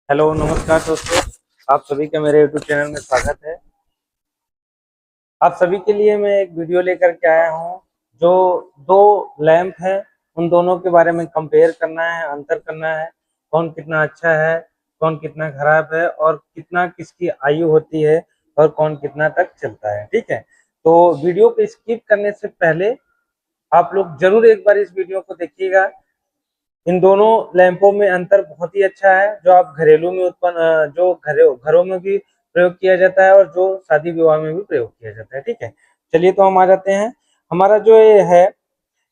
Hello नमस्कार दोस्तों। आप सभी का मेरे यूट्यूब चैनल में स्वागत है। आप सभी के लिए मैं एक वीडियो लेकर के आया हूँ। जो दो लैंप हैं उन दोनों के बारे में कंपेयर करना है, अंतर करना है, कौन कितना अच्छा है, कौन कितना खराब है और कितना किसकी आयु होती है और कौन कितना तक चलता है। ठीक है, तो वीडियो को स्किप करने से पहले आप लोग जरूर एक बार इस वीडियो को देखिएगा। इन दोनों लैंपों में अंतर बहुत ही अच्छा है, जो आप घरेलू में उत्पन्न जो घरों में भी प्रयोग किया जाता है और जो शादी विवाह में भी प्रयोग किया जाता है। ठीक है, चलिए तो हम आ जाते हैं। हमारा जो ये है,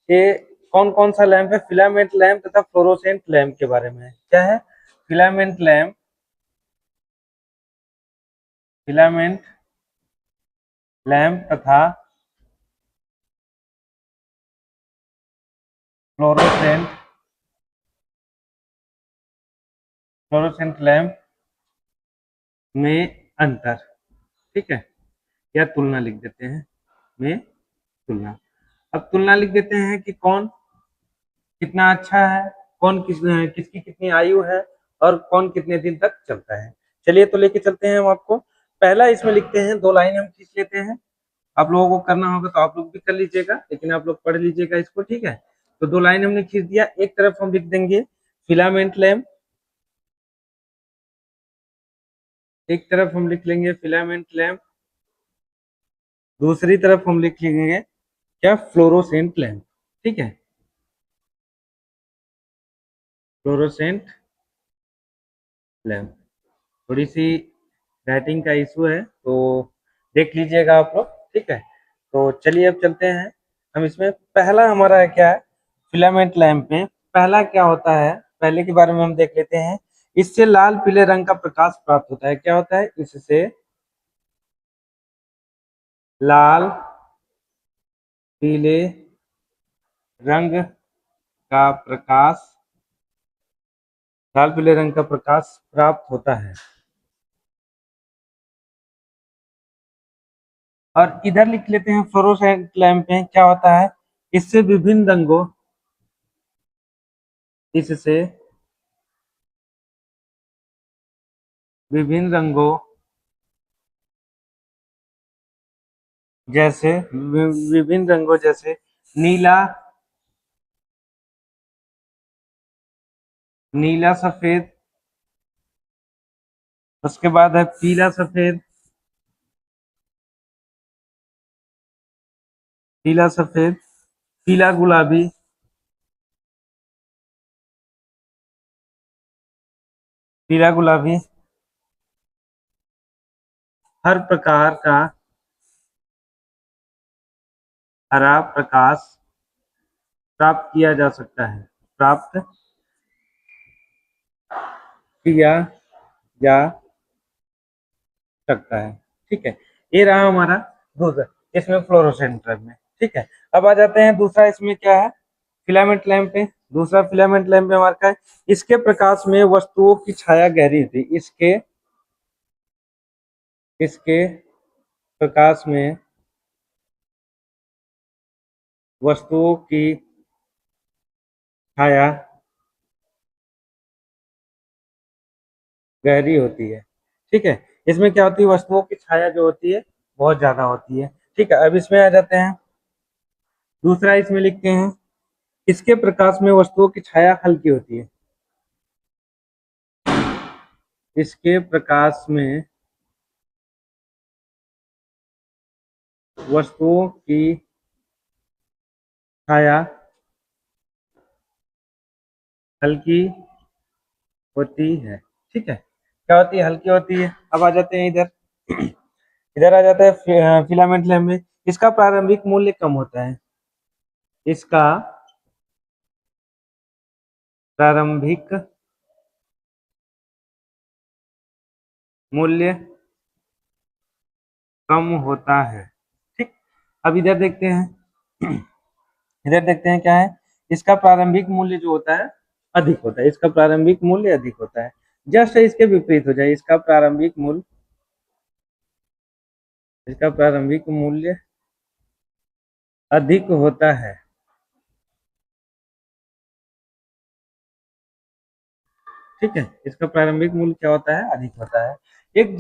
ये कौन कौन सा लैंप है, फिलामेंट लैंप तथा फ्लोरोसेंट लैंप के बारे में। क्या है फिलामेंट लैंप? फिलामेंट लैंप तथा फ्लोरोसेंट फ्लोरोसेंट लैंप में अंतर। ठीक है, या तुलना लिख देते हैं, में तुलना। अब तुलना लिख देते हैं कि कौन कितना अच्छा है, कौन किसकी कितनी आयु है और कौन कितने दिन तक चलता है। चलिए तो लेके चलते हैं हम आपको। पहला इसमें लिखते हैं, दो लाइन हम खींच लेते हैं। आप लोगों को करना होगा तो आप लोग भी कर लीजिएगा, लेकिन आप लोग पढ़ लीजिएगा इसको। ठीक है, तो दो लाइन हमने खींच दिया। एक तरफ हम लिख देंगे फिलामेंट लैंप, एक तरफ हम लिख लेंगे फिलामेंट लैंप, दूसरी तरफ हम लिख लेंगे क्या, फ्लोरोसेंट लैंप। ठीक है, फ्लोरोसेंट लैंप। थोड़ी सी राइटिंग का इशू है तो देख लीजिएगा आप लोग। ठीक है, तो चलिए अब चलते हैं हम इसमें। पहला हमारा है क्या है, फिलामेंट लैंप में पहला क्या होता है, पहले के बारे में हम देख लेते हैं। इससे लाल पीले रंग का प्रकाश प्राप्त होता है। क्या होता है, इससे लाल पीले रंग का प्रकाश, लाल पीले रंग का प्रकाश प्राप्त होता है। और इधर लिख लेते हैं फ्लोरोसेंट लैंप में क्या होता है, इससे विभिन्न रंगों, इससे विभिन्न रंगों जैसे विभिन्न रंगों जैसे नीला, नीला सफेद, उसके बाद है पीला सफेद, पीला सफेद, पीला गुलाबी, पीला गुलाबी, हर प्रकार का हरा प्रकाश प्राप्त किया जा सकता है, प्राप्त किया जा सकता है। ठीक है, ये रहा हमारा दूसरा, इसमें फ्लोरोसेंट में। ठीक है, अब आ जाते हैं दूसरा, इसमें क्या है, फिलामेंट लैंप पे। दूसरा फिलामेंट लैंप में हमारा क्या है, इसके प्रकाश में वस्तुओं की छाया गहरी होती है। इसके प्रकाश में वस्तुओं की छाया गहरी होती है। ठीक है, इसमें क्या होती है, वस्तुओं की छाया जो होती है बहुत ज्यादा होती है। ठीक है, अब इसमें आ जाते हैं, दूसरा इसमें लिखते हैं, इसके प्रकाश में वस्तुओं की छाया हल्की होती है। इसके प्रकाश में वस्तुओं की छाया हल्की होती है। ठीक है, क्या होती है, हल्की होती है। अब आ जाते हैं इधर, इधर आ जाता है फिलामेंट लैंप में, इसका प्रारंभिक मूल्य कम होता है। इसका प्रारंभिक मूल्य कम होता है। ठीक, अब इधर देखते हैं, इधर देखते हैं क्या है, इसका प्रारंभिक मूल्य जो होता है अधिक होता है। इसका प्रारंभिक मूल्य अधिक होता है। जस्ट इसके विपरीत हो जाए, इसका प्रारंभिक मूल्य अधिक होता है। ठीक है, इसका प्रारंभिक मूल्य क्या होता है, अधिक होता है। एक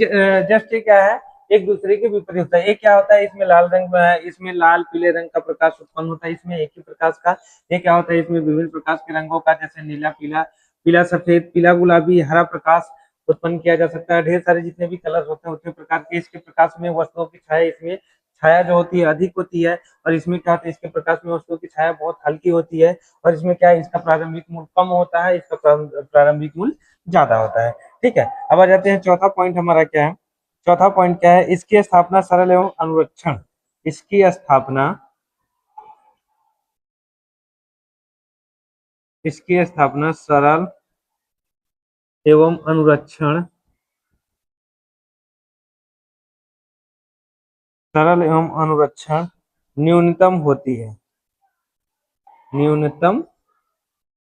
जस्ट ये क्या है, एक दूसरे के विपरीत होता है। एक क्या होता है, इसमें लाल रंग में है, इसमें लाल पीले रंग का प्रकाश उत्पन्न होता है, इसमें एक ही प्रकाश का। ये क्या होता है, इसमें विभिन्न प्रकार के रंगों का, जैसे नीला, पीला, पीला सफेद, पीला गुलाबी, हरा प्रकाश उत्पन्न किया जा सकता है। ढेर सारे जितने भी कलर होते हैं उतने प्रकार के इसके प्रकाश में वस्तुओं की छाया, इसमें छाया जो होती है अधिक होती है, और इसमें क्या होता है, इसके प्रकाश में वस्तुओं की छाया बहुत हल्की होती है, और इसमें क्या है, इसका प्रारंभिक मूल्य कम होता है, इसका प्रारंभिक मूल्य ज्यादा होता है। ठीक है, अब आ जाते हैं चौथा पॉइंट हमारा क्या है। चौथा पॉइंट क्या है, इसकी स्थापना सरल एवं अनुरक्षण। इसकी स्थापना, इसकी स्थापना सरल एवं अनुरक्षण, सरल एवं अनुरक्षण न्यूनतम होती है, न्यूनतम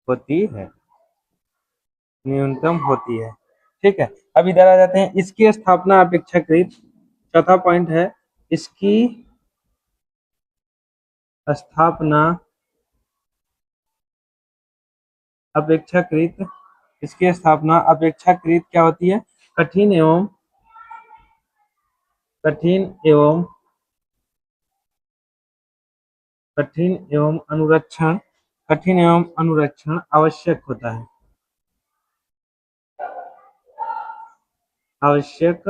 होती है, न्यूनतम होती है। ठीक है, अब इधर आ जाते हैं, इसकी स्थापना अपेक्षाकृत, चौथा पॉइंट है, इसकी स्थापना अपेक्षाकृत, इसकी स्थापना अपेक्षाकृत क्या होती है, कठिन एवं, कठिन एवं, कठिन एवं अनुरक्षण, कठिन एवं अनुरक्षण आवश्यक होता है, आवश्यक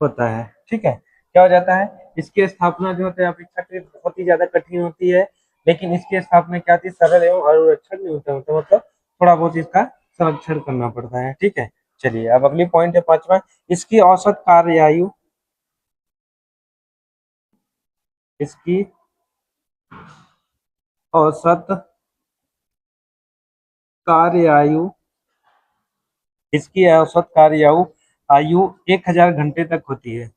होता है। ठीक है, क्या हो जाता है, इसकी स्थापना जो होता है अपेक्षाकृत बहुत ही ज्यादा कठिन होती है, लेकिन इसकी स्थापना क्या होती है, सरल एवं अनुरक्षण न्यूनतम होता है, मतलब थोड़ा बहुत इसका संरक्षण करना पड़ता है। ठीक है, चलिए अब अगली पॉइंट है पांचवा, इसकी औसत कार्य आयु, इसकी औसत कार्य आयु, इसकी औसत कार्य आयु, आयु 1000 घंटे तक होती है,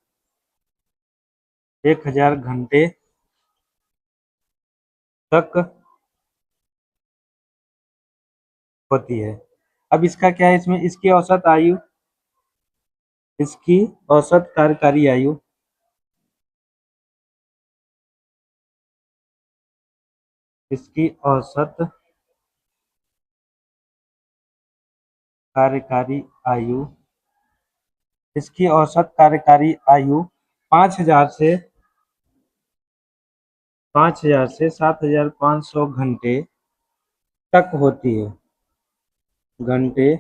1000 घंटे तक होती है। अब इसका क्या है, इसमें इसकी औसत आयु, इसकी औसत कार्यकारी आयु, इसकी औसत कार्यकारी आयु, इसकी औसत कार्यकारी आयु 5000 से 7500 घंटे तक होती है, घंटे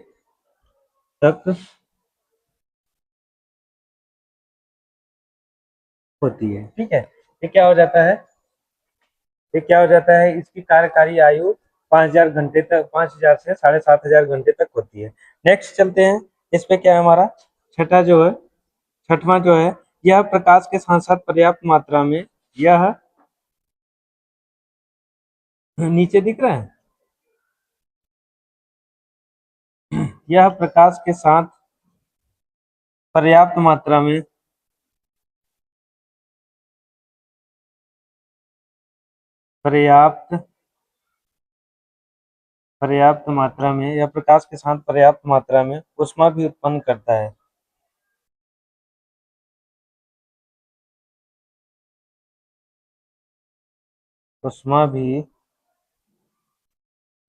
तक होती है। ठीक है, ये क्या हो जाता है, ये क्या हो जाता है, इसकी कार्यकारी आयु 5000 घंटे तक, 5000 से 7500 घंटे तक होती है। नेक्स्ट चलते हैं, इस पे क्या है हमारा छठा जो है, छठवां जो है, यह प्रकाश के साथ साथ पर्याप्त मात्रा में, यह नीचे दिख रहा है, यह प्रकाश के साथ पर्याप्त मात्रा में, पर्याप्त, पर्याप्त मात्रा में, यह प्रकाश के साथ पर्याप्त मात्रा में ऊष्मा भी उत्पन्न करता है, ऊष्मा भी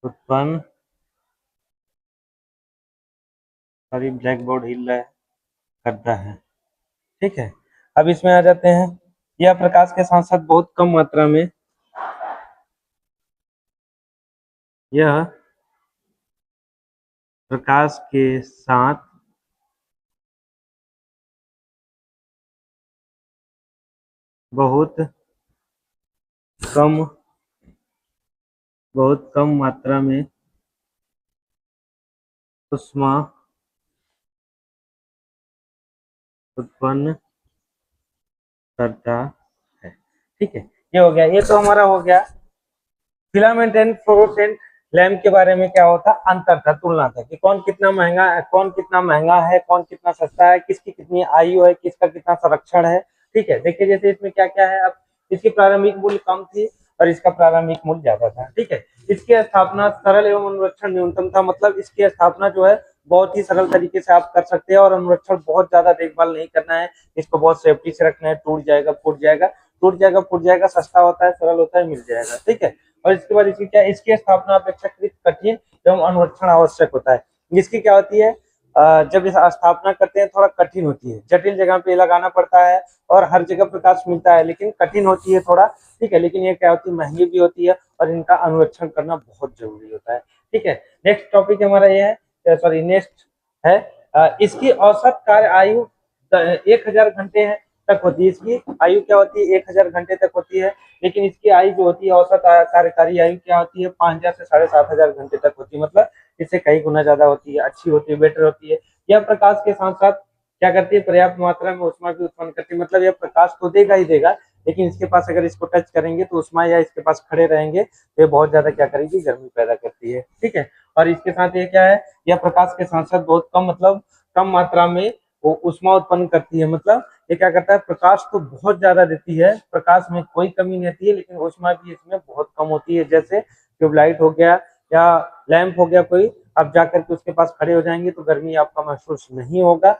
उत्पन्न, सॉरी ब्लैक बोर्ड हिल रहा है, करता है। ठीक है, अब इसमें आ जाते हैं, यह प्रकाश के साथ साथ बहुत कम मात्रा में, यह प्रकाश के साथ बहुत कम, बहुत कम मात्रा में ऊष्मा उत्पन्न करता है। ठीक है, ये हो गया, ये तो हमारा हो गया फिलामेंट एंड फ्लोरोसेंट लैम्प के बारे में क्या होता, अंतर था, तुलना था कि कौन कितना महंगा है, कौन कितना महंगा है, कौन कितना सस्ता है, किसकी कितनी आयु है, किसका कितना संरक्षण है। ठीक है, देखिए जैसे इसमें क्या क्या है, अब इसकी प्रारंभिक मूल्य कम थी और इसका प्रारंभिक मूल्य ज्यादा था। ठीक है, इसकी स्थापना सरल एवं अनुरक्षण न्यूनतम था, मतलब इसकी स्थापना जो है बहुत ही सरल तरीके से आप कर सकते हैं, और अनुरक्षण बहुत ज्यादा देखभाल नहीं करना है, इसको बहुत सेफ्टी से रखना है, टूट जाएगा फूट जाएगा, टूट जाएगा, फूट जाएगा, सस्ता होता है, सरल होता है, मिल जाएगा, ठीक है। और इसके बाद इसकी क्या, इसकी स्थापना अपेक्षाकृत कठिन एवं अनुरक्षण आवश्यक होता है। इसकी क्या होती है, जब इस स्थापना करते हैं थोड़ा कठिन होती है, जटिल जगह पे लगाना पड़ता है और हर जगह प्रकाश मिलता है, लेकिन कठिन होती है थोड़ा, ठीक है। लेकिन ये क्या होती है, महंगी भी होती है और इनका अनुरक्षण करना बहुत जरूरी होता है, ठीक है। नेक्स्ट टॉपिक हमारा ये है, सॉरी नेक्स्ट है, इसकी औसत कार्य आयु 1000 घंटे है तक होती है। इसकी आयु क्या होती है, 1000 घंटे तक होती है, लेकिन इसकी आयु जो होती है, औसत कार्यकारी आयु क्या होती है, 5000 से 7500 घंटे तक होती है। मतलब इससे कई गुना ज्यादा होती है, अच्छी होती है, बेटर होती है। यह प्रकाश के साथ साथ क्या करती है, पर्याप्त मात्रा में ऊष्मा भी उत्पन्न करती है। मतलब यह प्रकाश तो देगा ही देगा, लेकिन इसके पास अगर इसको टच करेंगे तो ऊष्मा, या इसके पास खड़े रहेंगे तो ये बहुत ज्यादा क्या करेगी, गर्मी पैदा करती है, ठीक है। और इसके साथ ये क्या है, यह प्रकाश के साथ साथ बहुत कम, मतलब कम मात्रा में वो ऊष्मा उत्पन्न करती है। मतलब ये क्या करता है, प्रकाश तो बहुत ज्यादा देती है, प्रकाश में कोई कमी नहीं आती है, लेकिन ऊष्मा भी इसमें बहुत कम होती है। जैसे ट्यूबलाइट हो गया या लैंप हो गया कोई, आप जाकर के उसके पास खड़े हो जाएंगे तो गर्मी आपका महसूस नहीं होगा,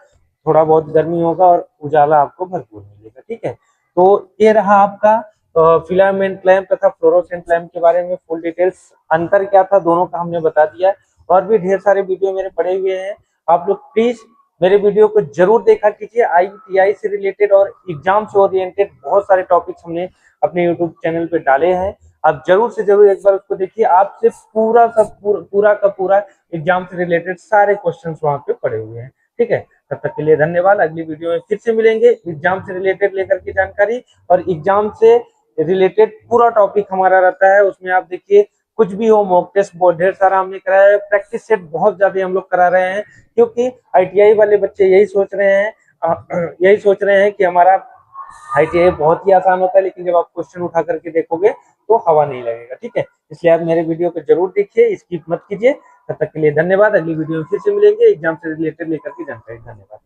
थोड़ा बहुत गर्मी होगा और उजाला आपको भरपूर मिलेगा, ठीक है। तो ये रहा आपका फिलामेंट लैंप तथा फ्लोरोसेंट लैंप के बारे में फुल डिटेल्स। अंतर क्या था दोनों का हमने बता दिया। और भी ढेर सारे वीडियो मेरे पड़े हुए हैं, आप लोग प्लीज मेरे वीडियो को जरूर देखा कीजिए। IITI से रिलेटेड और एग्जाम से ओरिएंटेड बहुत सारे टॉपिक्स हमने अपने यूट्यूब चैनल पे डाले हैं, आप जरूर से जरूर एक बार उसको देखिए। आपसे पूरा का पूरा एग्जाम से रिलेटेड सारे क्वेश्चंस वहां पे पड़े हुए हैं, ठीक है। तब तक के लिए धन्यवाद। अगली वीडियो में फिर से मिलेंगे एग्जाम से रिलेटेड लेकर के जानकारी, और एग्जाम से रिलेटेड पूरा टॉपिक हमारा रहता है, उसमें आप देखिए कुछ भी हो, मॉक टेस्ट बहुत ढेर सारा हमने कराया है, प्रैक्टिस सेट बहुत ज्यादा हम लोग करा रहे हैं, क्योंकि IITI वाले बच्चे यही सोच रहे हैं कि हमारा IITI बहुत ही आसान होता है, लेकिन जब आप क्वेश्चन उठा करके देखोगे तो हवा नहीं लगेगा, ठीक है। इसलिए आप मेरे वीडियो को जरूर देखिए, स्किप मत कीजिए। तब तक के लिए धन्यवाद। अगली वीडियो में फिर से मिलेंगे एग्जाम से रिलेटेड लेकर के जानकारी। धन्यवाद।